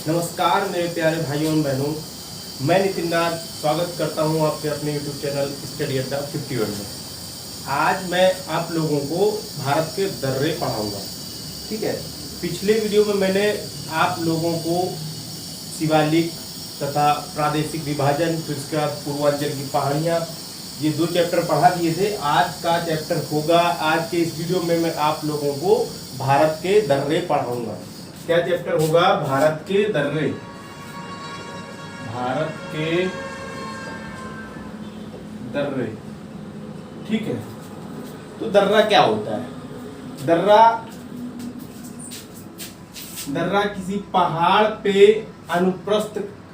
नमस्कार मेरे प्यारे भाइयों और बहनों, मैं नितिन नाथ स्वागत करता हूं आपके अपने YouTube चैनल स्टडी अड्डा 51 में। आज मैं आप लोगों को भारत के दर्रे पढ़ाऊंगा। ठीक है, पिछले वीडियो में मैंने आप लोगों को शिवालिक तथा प्रादेशिक विभाजन, फिर उसके बाद पूर्वांचल की पहाड़ियाँ, ये 2 चैप्टर पढ़ा दिए थे। आज का चैप्टर होगा, आज के इस वीडियो में मैं आप लोगों को भारत के दर्रे पढ़ाऊंगा। क्या चैप्टर होगा? भारत के दर्रे। भारत के दर्रे। ठीक है, तो दर्रा क्या होता है? दर्रा किसी पहाड़ पे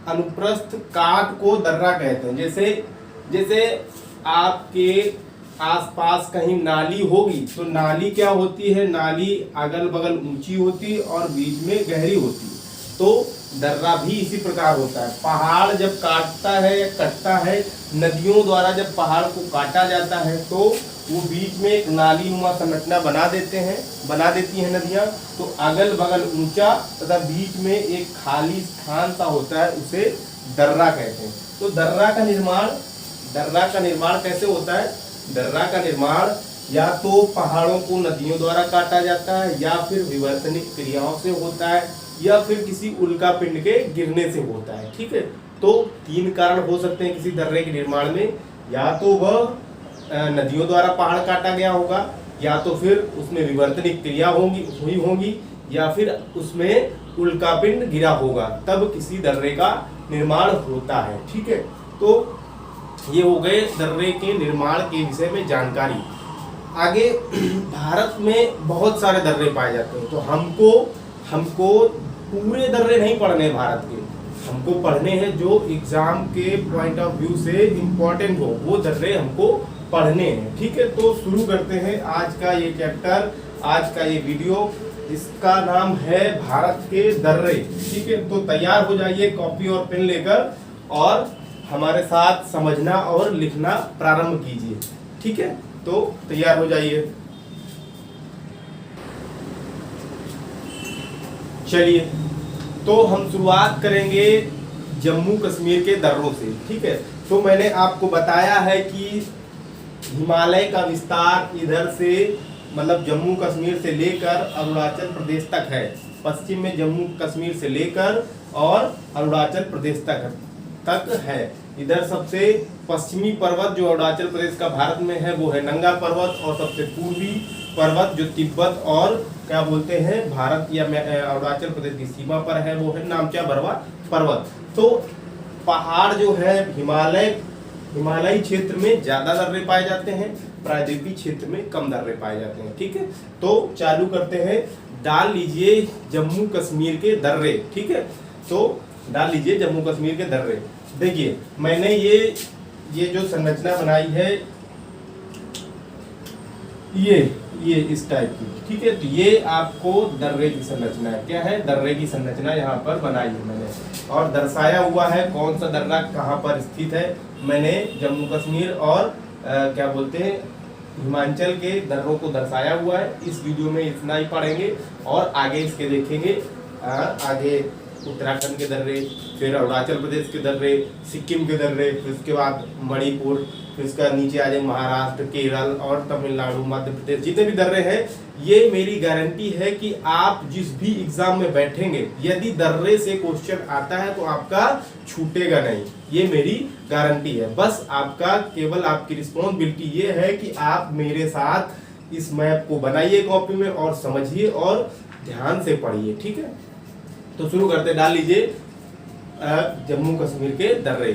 अनुप्रस्थ काट को दर्रा कहते हैं। जैसे आपके आसपास कहीं नाली होगी तो नाली क्या होती है? नाली अगल बगल ऊंची होती है और बीच में गहरी होती है। तो दर्रा भी इसी प्रकार होता है। पहाड़ जब काटता है या कटता है, नदियों द्वारा जब पहाड़ को काटा जाता है तो वो बीच में एक नाली नुमा संरचना बना देती हैं नदियाँ। तो अगल बगल ऊंचा तथा बीच में एक खाली स्थान सा होता है, उसे दर्रा कहते हैं। तो दर्रा का निर्माण कैसे होता है? दर्रा का निर्माण या तो पहाड़ों को नदियों द्वारा काटा जाता है, या फिर विवर्तनिक क्रियाओं से होता है, या फिर किसी उल्का पिंड के गिरने से होता है। ठीक है, तो 3 कारण हो सकते हैं किसी दर्रे के निर्माण में। या तो वह नदियों द्वारा पहाड़ काटा गया होगा, या तो फिर उसमें विवर्तनिक क्रिया हुई होगी, या फिर उसमें उल्का पिंड गिरा होगा, तब किसी दर्रे का निर्माण होता है। ठीक है, तो ये हो गए दर्रे के निर्माण के विषय में जानकारी। आगे भारत में बहुत सारे दर्रे पाए जाते हैं, तो हमको पूरे दर्रे नहीं पढ़ने हैं भारत के। हमको पढ़ने हैं जो एग्जाम के पॉइंट ऑफ व्यू से इम्पोर्टेंट हो, वो दर्रे हमको पढ़ने हैं। ठीक है, तो शुरू करते हैं आज का ये चैप्टर, आज का ये वीडियो। इसका नाम है भारत के दर्रे। ठीक है, तो तैयार हो जाइए कॉपी और पेन लेकर और हमारे साथ समझना और लिखना प्रारंभ कीजिए। ठीक है, तो तैयार हो जाइए। चलिए, तो हम शुरुआत करेंगे जम्मू कश्मीर के दर्रों से। ठीक है, तो मैंने आपको बताया है कि हिमालय का विस्तार इधर से, मतलब जम्मू कश्मीर से लेकर अरुणाचल प्रदेश तक है। पश्चिम में जम्मू कश्मीर से लेकर और अरुणाचल प्रदेश तक है। इधर सबसे पश्चिमी पर्वत जो अरुणाचल प्रदेश का भारत में है वो है नंगा पर्वत, और सबसे पूर्वी पर्वत जो तिब्बत और क्या बोलते हैं भारत या अरुणाचल प्रदेश की सीमा पर है वो है नामचा बरवा पर्वत। तो पहाड़ जो है हिमालयी क्षेत्र में ज्यादा दर्रे पाए जाते हैं, प्रायद्वीपीय क्षेत्र में कम दर्रे पाए जाते हैं। ठीक है, तो चालू करते हैं। डाल लीजिए जम्मू कश्मीर के दर्रे। ठीक है, तो डाल लीजिए जम्मू कश्मीर के दर्रे। देखिए, मैंने ये जो संरचना बनाई है, ये इस टाइप की। ठीक है, तो ये आपको दर्रे की संरचना है। क्या है? दर्रे की संरचना यहाँ पर बनाई है मैंने, और दर्शाया हुआ है कौन सा दर्रा कहाँ पर स्थित है। मैंने जम्मू कश्मीर और क्या बोलते हैं हिमाचल के दर्रों को दर्शाया हुआ है। इस वीडियो में इतना ही पढ़ेंगे और आगे इसके देखेंगे। आगे उत्तराखंड के दर्रे, फिर अरुणाचल प्रदेश के दर्रे, सिक्किम के दर्रे, फिर उसके बाद मणिपुर, फिर उसका नीचे आ जाए महाराष्ट्र, केरल और तमिलनाडु, मध्य प्रदेश, जितने भी दर्रे हैं। ये मेरी गारंटी है कि आप जिस भी एग्जाम में बैठेंगे, यदि दर्रे से क्वेश्चन आता है तो आपका छूटेगा नहीं। ये मेरी गारंटी है। बस आपका केवल आपकी रिस्पॉन्सिबिलिटी ये है कि आप मेरे साथ इस मैप को बनाइए कॉपी में और समझिए और ध्यान से पढ़िए। ठीक है, तो शुरू करते। डाल लीजिए जम्मू कश्मीर के दर्रे।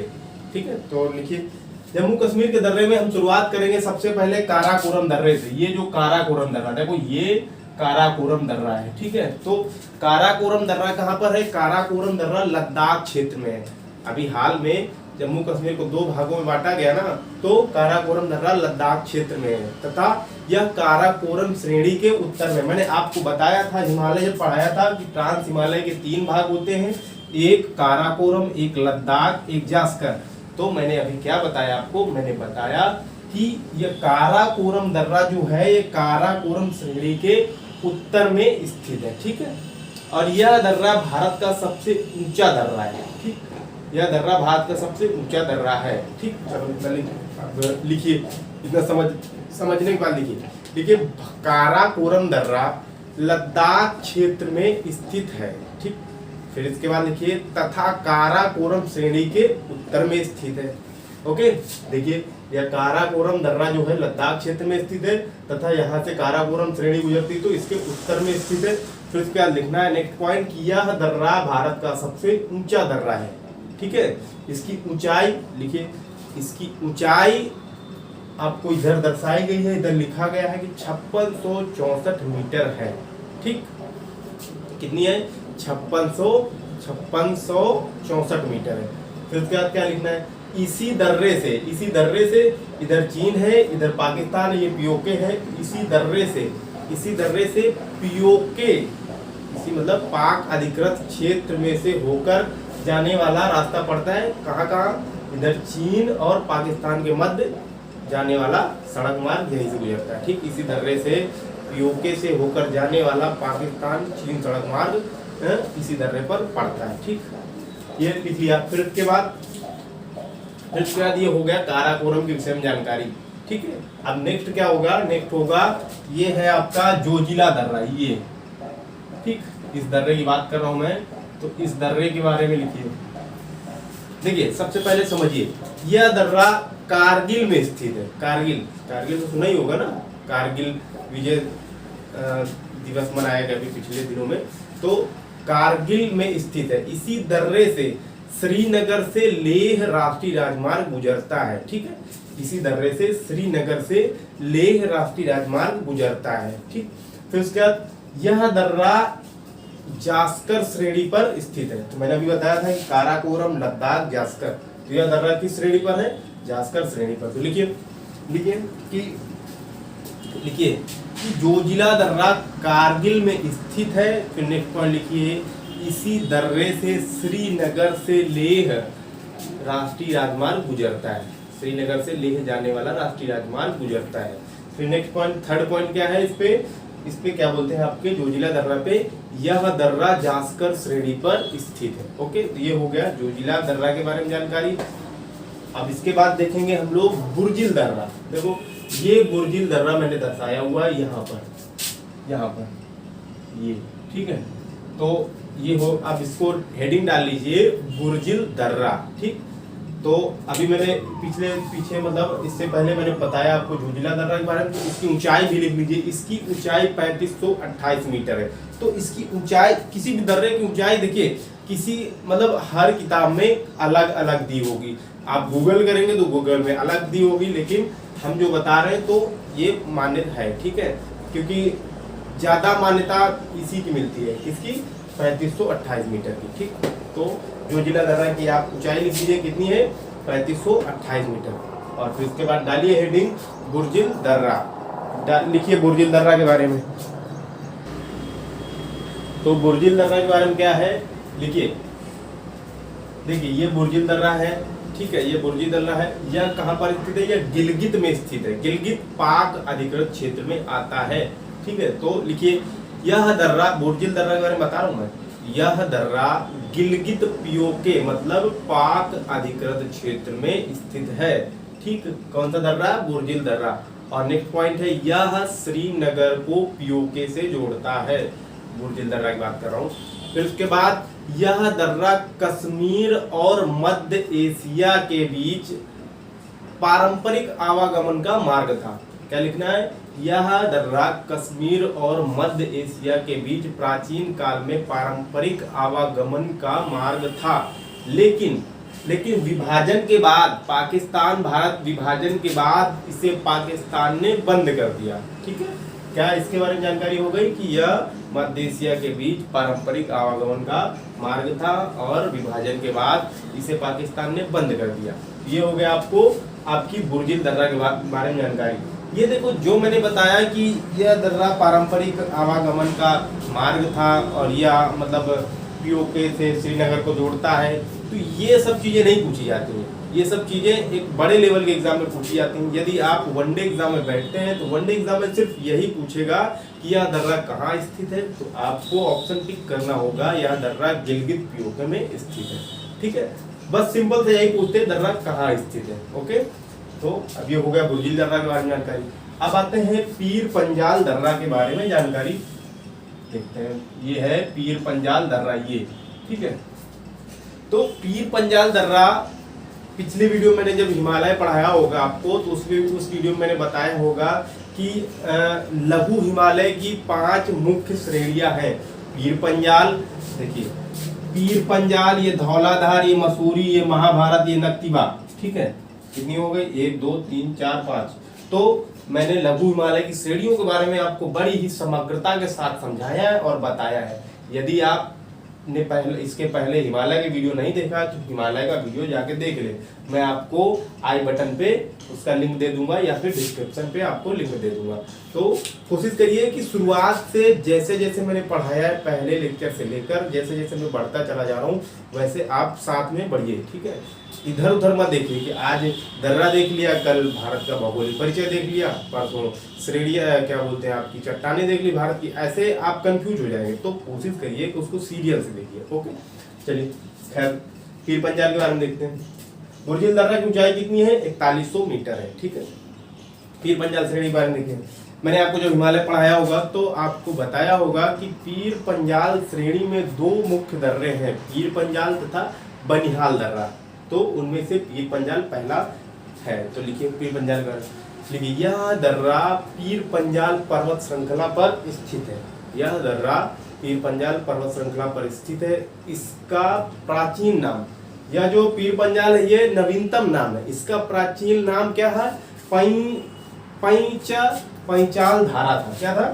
ठीक है, तो लिखिए जम्मू कश्मीर के दर्रे में हम शुरुआत करेंगे सबसे पहले काराकोरम दर्रे से। ये जो काराकोरम दर्रा, देखो ये काराकोरम दर्रा है। ठीक है, तो काराकोरम दर्रा कहाँ पर है? काराकोरम दर्रा लद्दाख क्षेत्र में है। अभी हाल में जम्मू कश्मीर को 2 भागों में बांटा गया ना, तो काराकोरम दर्रा लद्दाख क्षेत्र में है, तथा यह काराकोरम श्रेणी के उत्तर में। मैंने आपको बताया था, हिमालय जब पढ़ाया था, कि ट्रांस हिमालय के 3 भाग होते हैं, एक काराकोरम, एक लद्दाख, एक जास्कर। तो मैंने अभी क्या बताया आपको? मैंने बताया कि यह काराकोरम दर्रा जो है, ये काराकोरम श्रेणी के उत्तर में स्थित है, ठीक है। और यह दर्रा भारत का सबसे ऊंचा दर्रा है, ठीक। यह दर्रा भारत का सबसे ऊंचा दर्रा है, ठीक। चलो लिखिए, इतना समझने के बाद लिखिए काराकोरम दर्रा लद्दाख क्षेत्र में स्थित है, ठीक। फिर इसके बाद लिखिए तथा काराकोरम श्रेणी के उत्तर में स्थित है। ओके, देखिए यह काराकोरम दर्रा जो है लद्दाख क्षेत्र में स्थित है तथा यहाँ से काराकोरम श्रेणी गुजरती तो इसके उत्तर में स्थित है। फिर इसके बाद लिखना है नेक्स्ट पॉइंट कि यह दर्रा भारत का सबसे ऊंचा दर्रा है, ठीक है। इसकी ऊंचाई लिखिए, इसकी ऊंचाई आपको इधर दर्शाई गई है, इधर लिखा गया है कि 5664 मीटर है, ठीक। कितनी है? 5664 मीटर है। फिर उसके बाद क्या लिखना है? इसी दर्रे से इधर चीन है, इधर पाकिस्तान है, ये पीओके है। इसी दर्रे से पीओके, इसी मतलब पाक अधिकृत क्षेत्र में से होकर जाने वाला रास्ता पड़ता है। कहाँ? इधर चीन और पाकिस्तान के मध्य जाने वाला सड़क मार्ग यहीं से गुजरता है, ठीक। इसी दर्रे से पीओके से होकर जाने वाला पाकिस्तान चीन सड़क मार्ग इसी दर्रे पर पड़ता है, ठीक। ये लिख लिया। फिर उसके बाद ये हो गया काराकोरम के विषय में जानकारी, ठीक है। अब नेक्स्ट क्या होगा? नेक्स्ट होगा ये है आपका जोजिला दर्रा, ये, ठीक। इस दर्रे की बात कर रहा हूं मैं, तो इस दर्रे के बारे में लिखिए। देखिए सबसे पहले समझिए, यह दर्रा कारगिल में स्थित है। कारगिल तो सुना ही होगा ना, कारगिल विजय दिवस मनाया गया अभी पिछले दिनों में, तो कारगिल में स्थित है। इसी दर्रे से श्रीनगर से लेह राष्ट्रीय राजमार्ग गुजरता है, ठीक है। इसी दर्रे से श्रीनगर से लेह राष्ट्रीय राजमार्ग गुजरता है, ठीक। फिर उसके बाद यह दर्रा जास्कर श्रेणी पर स्थित है। तो मैंने अभी बताया था कि काराकोरम, लद्दाख, जास्कर, तो यह दर्रा किस श्रेणी पर है? जास्कर श्रेणी पर। तो लिखिए कि जोजिला दर्रा कारगिल में स्थित है। फिर नेक्स्ट पॉइंट लिखिए, इसी दर्रे से श्रीनगर से लेह राष्ट्रीय राजमार्ग गुजरता है। श्रीनगर से लेह जाने वाला राष्ट्रीय राजमार्ग गुजरता है। फिर नेक्स्ट पॉइंट, थर्ड पॉइंट क्या है? इस पे क्या बोलते हैं आपके जोजिला दर्रा पे, यह दर्रा जास्कर श्रेणी पर स्थित है। ओके, तो ये हो गया जोजिला दर्रा के बारे में जानकारी। अब इसके बाद देखेंगे हम लोग बुर्जिल दर्रा। देखो ये बुर्जिल दर्रा मैंने दर्शाया हुआ है यहाँ पर ये, ठीक है। तो ये हो, अब इसको हेडिंग डाल लीजिए बुर्जिल दर्रा, ठीक। तो अभी मैंने पीछे मतलब इससे पहले मैंने बताया आपको जोजिला दर्रा के बारे में, तो इसकी ऊंचाई भी लिख लीजिए। इसकी ऊंचाई 3528 मीटर है। तो इसकी ऊंचाई, किसी भी दर्रे की ऊंचाई देखिए, किसी मतलब हर किताब में अलग अलग दी होगी। आप गूगल करेंगे तो गूगल में अलग दी होगी, लेकिन हम जो बता रहे हैं तो ये मान्यता है, ठीक है। क्योंकि ज्यादा मान्यता इसी की मिलती है, किसकी? 3528 मीटर की, ठीक। तो जोजिला दर्रा की आप ऊंचाई लिख लीजिए, कितनी है? 3528 मीटर। और फिर उसके बाद डालिए हेडिंग बुर्जिल दर्रा। लिखिए बुर्जिल दर्रा के बारे में। तो बुर्जिल दर्रा के बारे में क्या है लिखिए। देखिए ये बुर्जिल दर्रा है, ठीक है। ये बुर्जिल दर्रा है। यह कहाँ पर स्थित है? यह गिलगित में स्थित है। गिलगित पाक अधिकृत क्षेत्र में आता है, ठीक है। तो लिखिए यह दर्रा, बुर्जिल दर्रा के बारे में बता रहा हूँ मैं, यह दर्रा गिलगित पीओके मतलब पाक अधिकृत क्षेत्र में स्थित है, ठीक। कौन सा दर्रा? बुर्जिल दर्रा। और नेक्स्ट पॉइंट है, यह श्रीनगर को पीओके से जोड़ता है। बुर्जिल दर्रा की बात कर रहा हूँ। फिर उसके बाद यह दर्रा कश्मीर और मध्य एशिया के बीच पारंपरिक आवागमन का मार्ग था। क्या लिखना है? यह दर्रा कश्मीर और मध्य एशिया के बीच प्राचीन काल में पारंपरिक आवागमन का मार्ग था, लेकिन विभाजन के बाद, पाकिस्तान भारत विभाजन के बाद इसे पाकिस्तान ने बंद कर दिया, ठीक है। क्या इसके बारे में जानकारी हो गई कि यह मध्य एशिया के बीच पारंपरिक आवागमन का मार्ग था और विभाजन के बाद इसे पाकिस्तान ने बंद कर दिया। ये हो गया आपको आपकी बुर्जिल दर्रा के बारे में जानकारी। ये देखो जो मैंने बताया कि यह दर्रा पारंपरिक आवागमन का मार्ग था और यह मतलब पीओके से श्रीनगर को जोड़ता है, तो ये सब चीजें नहीं पूछी जाती हैं। ये सब चीजें एक बड़े लेवल के एग्जाम में पूछी जाती हैं। यदि आप वनडे एग्जाम में बैठते हैं तो वनडे एग्जाम में सिर्फ यही पूछेगा कि यह दर्रा कहाँ स्थित है, तो आपको ऑप्शन टिक करना होगा, यह दर्रा गिलगित पीओके में स्थित है। ठीक है, बस सिंपल से यही पूछते हैं दर्रा कहाँ स्थित है। ओके, तो अब ये हो गया बुर्जिल दर्रा के बारे में जानकारी। अब आते हैं पीर पंजाल दर्रा के बारे में जानकारी देखते हैं। ये है पीर पंजाल दर्रा, ये ठीक है। तो पीर पंजाल दर्रा पिछले वीडियो मैंने जब हिमालय पढ़ाया होगा आपको, तो उस वीडियो में मैंने बताया होगा कि लघु हिमालय की 5 मुख्य श्रेणियां हैं। पीर पंजाल, देखिए पीर पंजाल, ये धौलाधार, ये मसूरी, ये महाभारत, ये नक्तिबा। ठीक है, कितनी हो गई? 1 2 3 4 5। तो मैंने लघु हिमालय की श्रेणियों के बारे में आपको बड़ी ही समग्रता के साथ समझाया है और बताया है। यदि आप ने इसके पहले हिमालय के वीडियो नहीं देखा तो हिमालय का वीडियो जाके देख ले। मैं आपको आई बटन पे उसका लिंक दे दूंगा या फिर डिस्क्रिप्शन पे आपको लिंक दे दूंगा। तो कोशिश करिए कि शुरुआत से जैसे जैसे मैंने पढ़ाया है पहले लेक्चर से लेकर जैसे जैसे मैं बढ़ता चला जा रहा हूँ वैसे आप साथ में बढ़िए। ठीक है, इधर उधर मत देखिए कि आज दर्रा देख लिया, कल भारत का भौगोलिक परिचय देख लिया, परसों श्रेणियां क्या बोलते हैं आपकी चट्टानें देख ली भारत की, ऐसे आप कंफ्यूज हो जाएंगे। तो कोशिश करिए कि उसको सीरियल से देखिए। ओके, चलिए खैर पीर पंजाल के बारे में देखते हैं। बुर्जिल दर्रा की ऊंचाई कितनी है? 4100 मीटर है। ठीक है, पीर पंजाल श्रेणी के बारे में देखिए। मैंने आपको जब हिमालय पढ़ाया होगा तो आपको बताया होगा कि पीर पंजाल श्रेणी में 2 मुख्य दर्रे हैं, पीर पंजाल तथा बनिहाल दर्रा। तो उनमें से पीर पंजाल पहला है। तो लिखिए पीर पंजाल का, लिखिए यह दर्रा पीर पंजाल पर्वत श्रृंखला पर स्थित है। यह दर्रा पीर पंजाल पर्वत श्रृंखला पर स्थित है। इसका प्राचीन नाम, यह जो पीर पंजाल है ये नवीनतम नाम है। इसका प्राचीन नाम क्या है? पैंचाल धारा था। क्या था?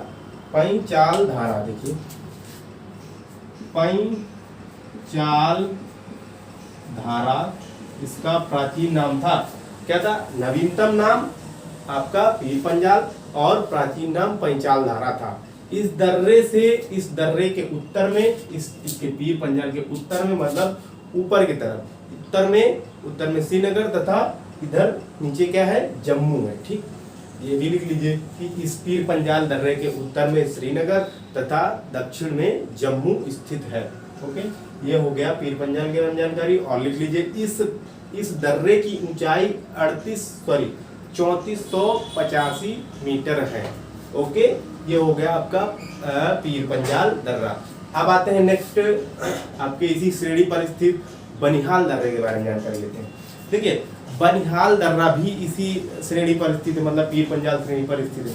पैंचाल धारा। देखिए पैंचाल धारा इसका प्राचीन नाम था। क्या था? नवीनतम नाम आपका पीर पंजाल और प्राचीन नाम पैंचाल धारा था। इस दर्रे के उत्तर में, इसके पीर पंजाल के उत्तर में, मतलब ऊपर की तरफ उत्तर में श्रीनगर तथा इधर नीचे क्या है? जम्मू है। ठीक, ये भी लिख लीजिए कि इस पीर पंजाल दर्रे के उत्तर में श्रीनगर तथा दक्षिण में जम्मू स्थित है। ओके, ये हो गया पीर पंजाल के बारे में जानकारी। और लिख लीजिए इस दर्रे की ऊंचाई 3485 मीटर है। ओके, ये हो गया आपका पीर पंजाल दर्रा। अब आते हैं नेक्स्ट आपके इसी श्रेणी पर स्थित बनिहाल दर्रे के बारे में जानकारी लेते हैं। देखिए बनिहाल दर्रा भी इसी श्रेणी पर स्थित है, मतलब पीर पंजाल श्रेणी पर स्थित है।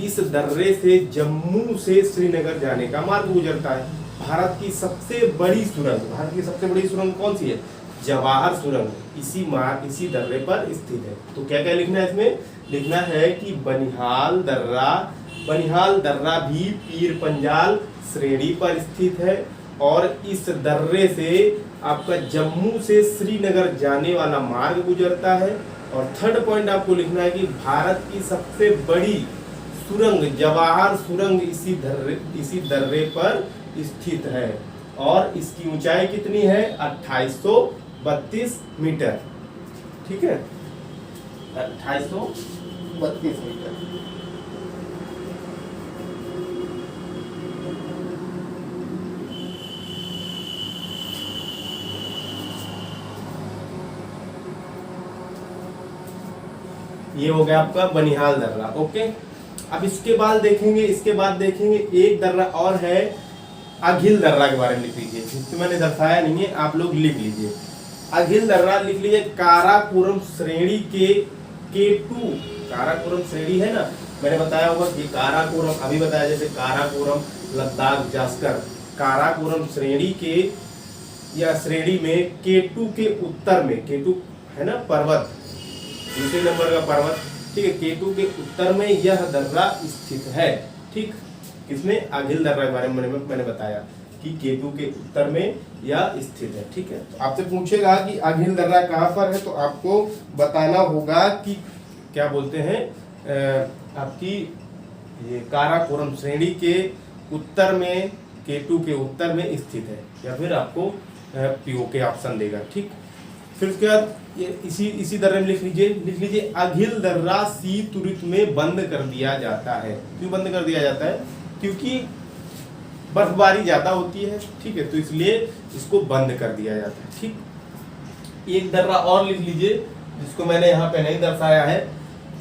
इस दर्रे से जम्मू से श्रीनगर जाने का मार्ग गुजरता है। भारत की सबसे बड़ी सुरंग कौन सी है? जवाहर सुरंग इसी दर्रे पर स्थित है। तो क्या क्या लिखना है इसमें? लिखना है कि बनिहाल दर्रा भी पीर पंजाल श्रेणी पर स्थित है और इस दर्रे से आपका जम्मू से श्रीनगर जाने वाला मार्ग गुजरता है। और थर्ड पॉइंट आपको लिखना है कि भारत की सबसे बड़ी सुरंग जवाहर सुरंग इसी दर्रे पर स्थित है और इसकी ऊंचाई कितनी है? 2832 मीटर। ठीक है, 2832 मीटर। ये हो गया आपका बनिहाल दर्रा। ओके, अब इसके बाद देखेंगे एक दर्रा और है, अघिल दर्रा के बारे में लिख लीजिए। जिसमें मैंने दर्शाया नहीं है, आप लोग लिख लीजिए। अघिल दर्रा लिख लीजिए। काराकोरम श्रेणी के K2, काराकोरम श्रेणी है ना, मैंने बताया होगा कि काराकोरम, अभी बताया जैसे काराकोरम, लद्दाख, जास्कर, काराकोरम श्रेणी के या श्रेणी में K2 के उत्तर में, K2 है ना पर्वत, दूसरे नंबर का पर्वत। ठीक है, K2 के उत्तर में यह दर्रा स्थित है। ठीक, किसमें? अघिल दर्रा के बारे में मैंने बताया कि K2 के उत्तर में यह स्थित है। ठीक है, तो आपसे पूछेगा कि अघिल दर्रा कहाँ पर है, तो आपको बताना होगा कि क्या बोलते हैं आपकी ये काराकोरम श्रेणी के उत्तर में, K2 के उत्तर में स्थित है, या फिर आपको POK ऑप्शन देगा। ठीक, फिर उसके बाद ये इसी दर्रे में लिख लीजिए अघिल दर्रा शीत ऋतु में बंद कर दिया जाता है। क्यों बंद कर दिया जाता है? क्योंकि बर्फबारी ज्यादा होती है, ठीक है, तो इसलिए इसको बंद कर दिया जाता है। ठीक, एक दर्रा और लिख लीजिए जिसको मैंने यहाँ पे नहीं दर्शाया है।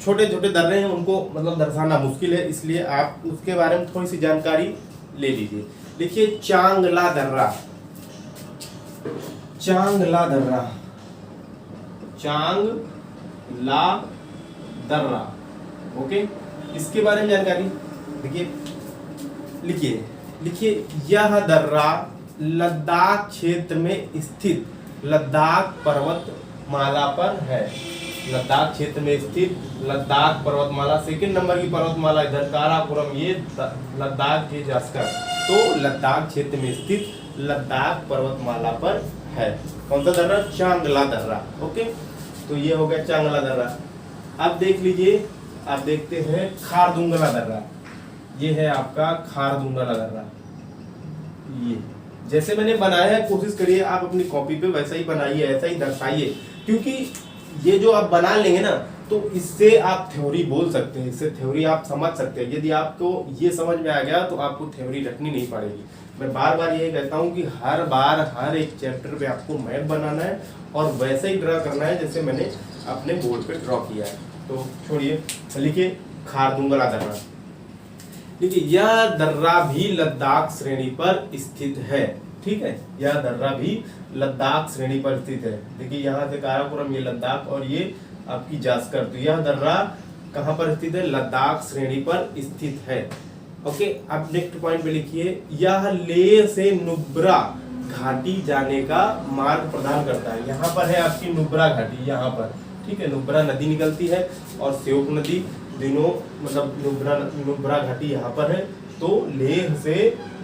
छोटे छोटे दर्रे हैं, उनको मतलब दर्शाना मुश्किल है, इसलिए आप उसके बारे में थोड़ी सी जानकारी ले लीजिए। देखिए चांगला दर्रा, चांगला दर्रा, चांगला दर्रा, ओके, इसके बारे में जानकारी देखिए, लिखिए यह दर्रा लद्दाख क्षेत्र में स्थित लद्दाख पर्वतमाला पर है। लद्दाख क्षेत्र में स्थित लद्दाख पर्वतमाला, सेकंड नंबर की पर्वतमाला इधर काराकोरम, ये लद्दाख के जास्कर, तो लद्दाख क्षेत्र में स्थित लद्दाख पर्वतमाला पर है। कौन सा दर्रा? चांगला दर्रा, ओके, तो ये हो गया चांगला दर्रा। अब देख लीजिए, आप देखते हैं खारदुंगला दर्रा, ये है आपका खारदुंगला दर्रा। ये जैसे मैंने बनाया है, कोशिश करिए आप अपनी कॉपी पे वैसा ही बनाइए, ऐसा ही दर्शाइए, क्योंकि ये जो आप बना लेंगे ना तो इससे आप थ्योरी बोल सकते हैं, इससे थ्योरी आप समझ सकते हैं। यदि आपको ये समझ में आ गया तो आपको थ्योरी रखनी नहीं पड़ेगी। मैं बार बार यही कहता हूँ कि हर बार हर एक चैप्टर पे आपको मैप बनाना है और वैसे ही ड्रा करना है जैसे मैंने अपने बोर्ड पे ड्रॉ किया है। तो छोड़िए, लिखिए खारदुंगला दर्रा। देखिए यह दर्रा भी लद्दाख श्रेणी पर स्थित है, ठीक है, यह दर्रा भी लद्दाख श्रेणी पर स्थित है। देखिए यहाँ से काराकोरम, ये लद्दाख और ये आपकी जास्कर, तो यह दर्रा कहाँ पर स्थित है? लद्दाख श्रेणी पर स्थित है। ओके, अब नेक्स्ट पॉइंट पे लिखिए यह लेह से नुब्रा घाटी जाने का मार्ग प्रदान करता है। यहाँ पर है आपकी नुब्रा घाटी, यहाँ पर, ठीक है, नुब्रा नदी निकलती है और श्योक नदी, दोनों मतलब नुब्रा घाटी यहाँ पर है, तो लेह से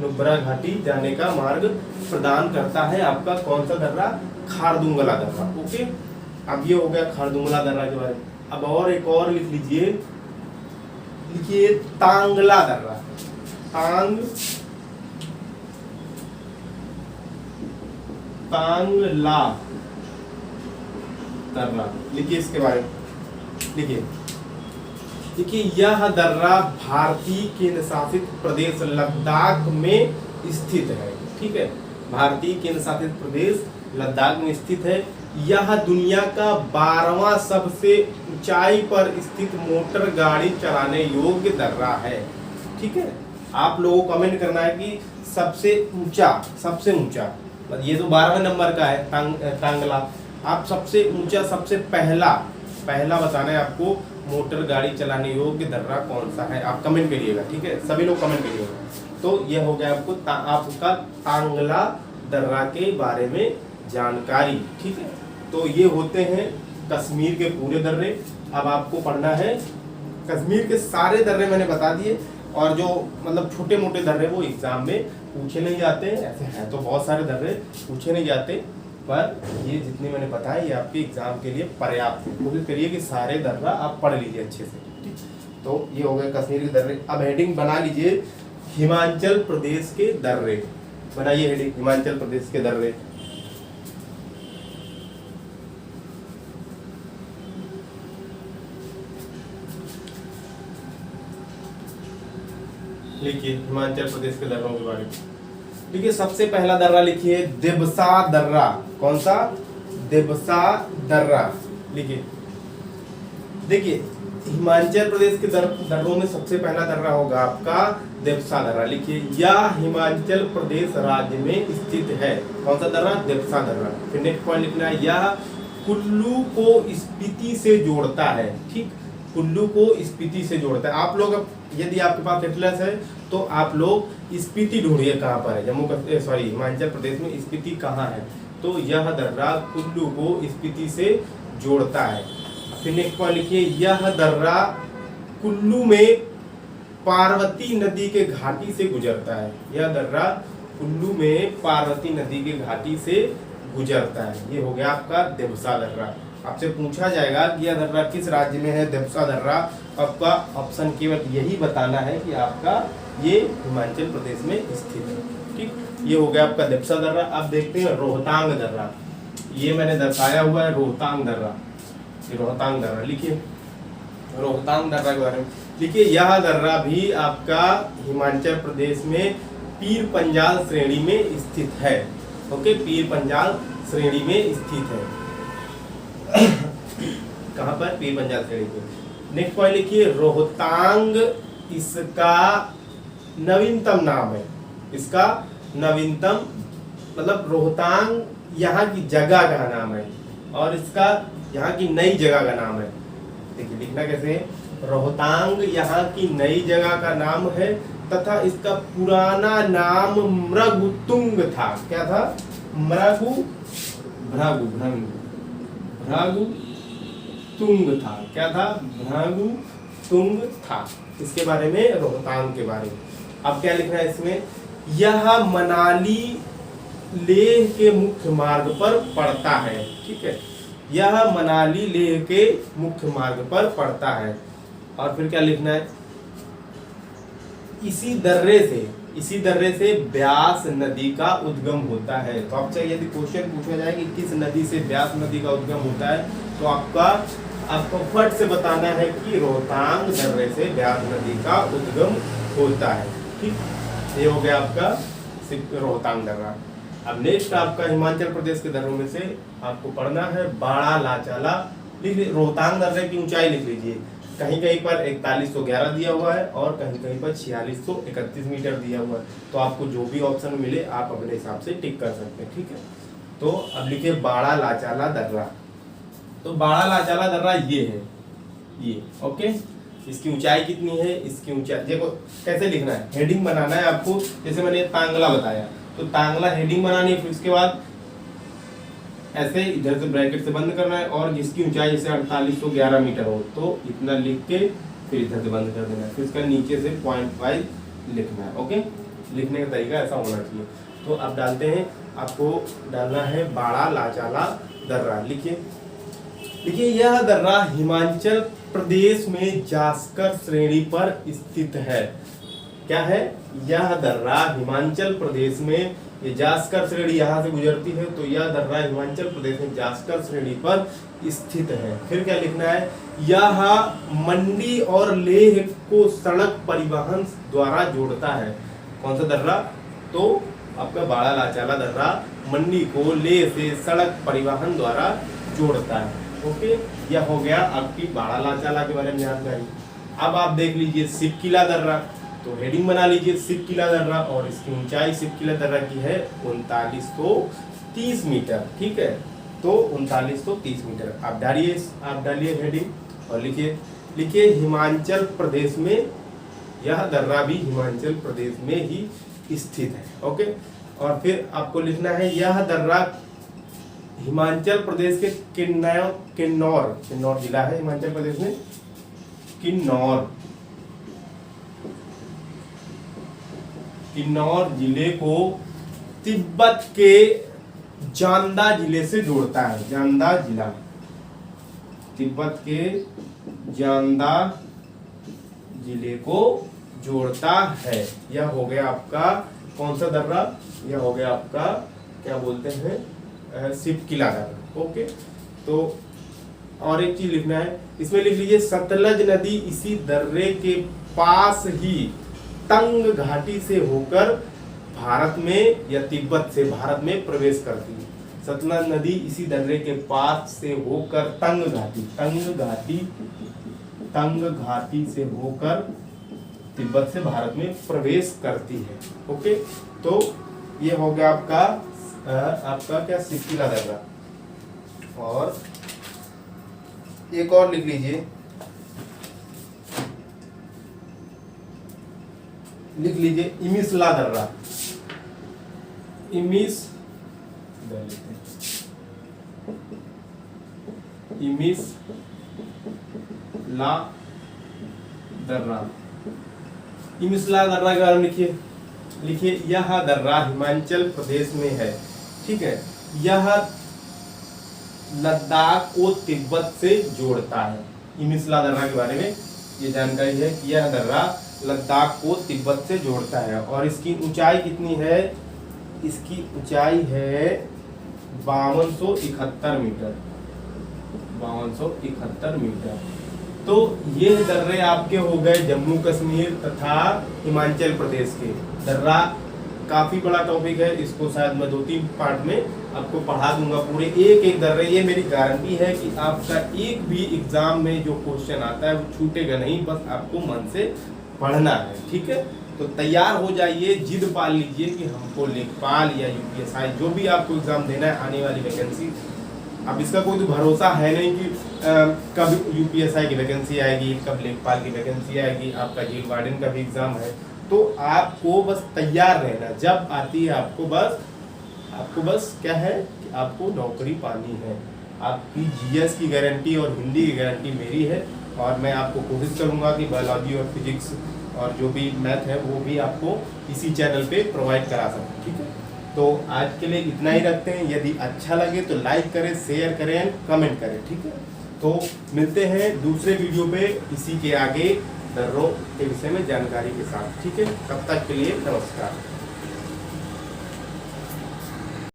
नुब्रा घाटी जाने का मार्ग प्रदान करता है आपका कौन सा दर्रा? खारदुंगला दर्रा, ओके। अब ये हो गया खारदुंगला दर्रा के बारे में। अब और एक और लिख लीजिए, लिखिए तांगला दर्रा, तांगला दर्रा, लिखिए इसके बारे में, लिखिए यह दर्रा भारतीय केंद्र शासित प्रदेश लद्दाख में स्थित है, ठीक है, भारतीय केंद्र शासित प्रदेश लद्दाख में स्थित है। यह दुनिया का 12वां सबसे ऊंचाई पर स्थित मोटर गाड़ी चलाने योग्य दर्रा है, ठीक है। आप लोगों को कमेंट करना है कि सबसे ऊंचा, ये तो 12वें नंबर का है टांगला, आप सबसे ऊंचा, सबसे पहला बताना है आपको मोटर गाड़ी चलाने योग्य दर्रा कौन सा है, आप कमेंट करिएगा, ठीक है, सभी लोग कमेंट करिएगा। तो यह हो गया आपको आपका तांगला दर्रा के बारे में जानकारी, ठीक है। तो ये होते हैं कश्मीर के पूरे दर्रे। अब आपको पढ़ना है कश्मीर के सारे दर्रे मैंने बता दिए, और जो मतलब छोटे मोटे दर्रे वो एग्जाम में पूछे नहीं जाते, ऐसे हैं तो बहुत सारे दर्रे पूछे नहीं जाते, पर ये जितने मैंने बताया ये आपके एग्जाम के लिए पर्याप्त है। कोशिश करिए कि सारे दर्रा आप पढ़ लीजिए अच्छे से, ठीक। तो ये हो गए कश्मीर के दर्रे। अब हेडिंग बना लीजिए हिमाचल प्रदेश के दर्रे, बनाइए हेडिंग हिमाचल प्रदेश के दर्रे। लिखिए हिमाचल प्रदेश के दर्रों के बारे में। देखिए सबसे पहला दर्रा लिखिए देबसा दर्रा। कौन सा? देबसा दर्रा। लिखिए, देखिए हिमाचल प्रदेश के दर्रों में सबसे पहला दर्रा होगा आपका देबसा दर्रा। लिखिए यह हिमाचल प्रदेश राज्य में स्थित है। कौन सा दर्रा? देबसा दर्रा। फिर नेक्स्ट पॉइंट लिखना है यह कुल्लू को स्पीति से जोड़ता है, ठीक, कुल्लू को स्पीति से जोड़ता है। आप लोग यदि आपके पास एटलस है तो आप लोग स्पीति ढूंढिए कहाँ पर है, हिमाचल प्रदेश में स्पीति कहाँ है। तो यह दर्रा कुल्लू को स्पीति से जोड़ता है। फिर नेक्स्ट पॉइंट लिखिए यह दर्रा कुल्लू में पार्वती नदी के घाटी से गुजरता है। यह दर्रा कुल्लू में पार्वती नदी के घाटी से गुजरता है। ये हो गया आपका देबसा दर्रा। आपसे पूछा जाएगा कि यह दर्रा किस राज्य में है, देबसा दर्रा, आपका ऑप्शन केवल यही बताना है कि आपका ये हिमाचल प्रदेश में स्थित है, ठीक। ये हो गया आपका देबसा दर्रा। अब देखते हैं रोहतांग दर्रा। ये मैंने दर्शाया हुआ है रोहतांग दर्रा, ये रोहतांग दर्रा लिखिए, रोहतांग दर्रा के बारे में लिखिए। यह दर्रा भी आपका हिमाचल प्रदेश में पीर पंजाल श्रेणी में स्थित है। ओके, पीर पंजाल श्रेणी में स्थित है। कहाँ पर? पीर पंजाल श्रेणी पे। नेक्स्ट पॉइंट लिखिए, रोहतांग इसका नवीनतम नाम है। इसका नवीनतम मतलब रोहतांग यहाँ की जगह का नाम है और इसका यहाँ की नई जगह का नाम है। देखिए लिखना कैसे है, रोहतांग यहाँ की नई जगह का नाम है तथा इसका पुराना नाम मृगुतुंग था। क्या था? मृगु भृगु भृगु तुंग था। क्या था? भृगु तुंग था। इसके बारे में, रोहतांग के बारे में। अब क्या लिखना है इसमें, यह मनाली लेह के मुख्य मार्ग पर पड़ता है। ठीक है, यह मनाली लेह के मुख्य मार्ग पर पड़ता है। और फिर क्या लिखना है, इसी दर्रे से ब्यास नदी का उद्गम होता है। तो आपसे यदि क्वेश्चन पूछा जाए कि किस नदी से ब्यास नदी का उद्गम होता है, तो आपको फट से बताना है कि रोहतांग दर्रे से ब्यास नदी का उद्गम होता है। ठीक, ये हो गया आपका रोहतांग दर्रा। अब नेक्स्ट आपका हिमाचल प्रदेश के दर्रों में से आपको पढ़ना है बाड़ा लाचाला। लिख रोहतांग दर्रे की ऊंचाई लिख लीजिए, कहीं कहीं पर 4111 दिया हुआ है और कहीं कहीं पर 4631 मीटर दिया हुआ है। तो आपको जो भी ऑप्शन मिले आप अपने हिसाब से टिक कर सकते हैं। ठीक है, तो अब लिखिए बाड़ा लाचाला दर्रा। तो बाड़ा लाचाला दर्रा ये है, ये ओके। इसकी ऊंचाई कितनी है? इसकी ऊंचाई देखो कैसे लिखना है, हेडिंग बनाना है आपको। जैसे मैंने तांगला बताया, तो तांगला हेडिंग बनानी है, फिर उसके बाद ऐसे इधर से ब्रैकेट से बंद करना है और जिसकी ऊंचाई जैसे 4811 मीटर हो तो इतना लिख के फिर इधर से बंद कर देना है। फिर इसका नीचे से पॉइंट वाइज लिखना है। ओके, लिखने का तरीका ऐसा होना चाहिए। तो अब डालते हैं, आपको डालना है बाड़ा लाचाला दर्रा। लिखिए यह दर्रा हिमाचल प्रदेश में जास्कर श्रेणी पर स्थित है। क्या है? यह दर्रा हिमाचल प्रदेश में, ये जास्कर श्रेणी यहाँ से गुजरती है, तो यह दर्रा हिमाचल प्रदेश में जास्कर श्रेणी पर स्थित है। फिर क्या लिखना है, यह मंडी और लेह को सड़क परिवहन द्वारा जोड़ता है। कौन सा दर्रा? तो आपका बाड़ा लाचाला दर्रा मंडी को लेह से सड़क परिवहन द्वारा जोड़ता है। ओके, यह हो गया आपकी बाड़ा लाचाला के बारे में जानकारी। अब आप देख लीजिए सिप किला दर्रा। तो हेडिंग बना लीजिए सिप किला दर्रा और इसकी ऊंचाई सिप किला दर्रा की है 3930 मीटर। ठीक है, तो 3930 मीटर आप डालिए हेडिंग और लिखिए हिमाचल प्रदेश में, यह दर्रा भी हिमाचल प्रदेश में ही स्थित है। ओके, और फिर आपको लिखना है यह दर्रा हिमाचल प्रदेश के किन्नौर जिला है हिमाचल प्रदेश में, किन्नौर जिले को तिब्बत के जांदा जिले से जोड़ता है। जांदा जिला तिब्बत के जांदा जिले को जोड़ता है। यह हो गया आपका कौन सा दर्रा? यह हो गया आपका क्या बोलते हैं, सिप किला दर्रा। ओके, तो और एक चीज लिखना है इसमें, लिख लीजिए सतलज नदी इसी दर्रे के पास ही तंग घाटी से होकर भारत में या तिब्बत से भारत में प्रवेश करती है। सतलज नदी इसी दर्रे के पास से होकर तंग घाटी से होकर तिब्बत से भारत में प्रवेश करती है। ओके, तो ये हो गया आपका क्या सिप किला दर्रा। और एक और लिख लीजिए, इमिसला दर्रा। इमिसला दर्रा के बारे में लिखिए यह दर्रा हिमाचल प्रदेश में है। ठीक है, यह लद्दाख को तिब्बत से जोड़ता है। इमिसला दर्रा के बारे में ये जानकारी है कि यह दर्रा लद्दाख को तिब्बत से जोड़ता है। और इसकी ऊंचाई कितनी है? इसकी ऊंचाई है 5271 मीटर, 5271 मीटर। तो ये दर्रे आपके हो गए जम्मू कश्मीर तथा हिमाचल प्रदेश के। दर्रा काफी बड़ा टॉपिक है, इसको शायद मैं 2-3 पार्ट में आपको पढ़ा दूंगा पूरे एक एक दर्रे। ये मेरी गारंटी है कि आपका एक भी एग्जाम में जो क्वेश्चन आता है वो छूटेगा नहीं, बस आपको मन से पढ़ना है, ठीक है। तो तैयार हो जाइए, जिद पाल लीजिए कि हमको लेखपाल या यूपीएसआई जो भी आपको एग्जाम देना है आने वाली वैकेंसी, अब इसका कोई तो भरोसा है नहीं कि कब यूपीएसआई की वैकेंसी आएगी, कब लेखपाल की वैकेंसी आएगी, आपका जेल वार्डन का भी एग्जाम है। तो आपको बस तैयार रहना, जब आती है आपको बस क्या है कि आपको नौकरी पानी है। आपकी जीएस की गारंटी और हिंदी की गारंटी मेरी है, और मैं आपको कोशिश करूंगा कि बायोलॉजी और फिजिक्स और जो भी मैथ है वो भी आपको इसी चैनल पे प्रोवाइड करा सकूं, ठीक है। तो आज के लिए इतना ही रखते हैं। यदि अच्छा लगे तो लाइक करें, शेयर करें, कमेंट करें, ठीक है। तो मिलते हैं दूसरे वीडियो पे इसी के आगे दर्रों के विषय में जानकारी के साथ, ठीक है। तब तक के लिए नमस्कार।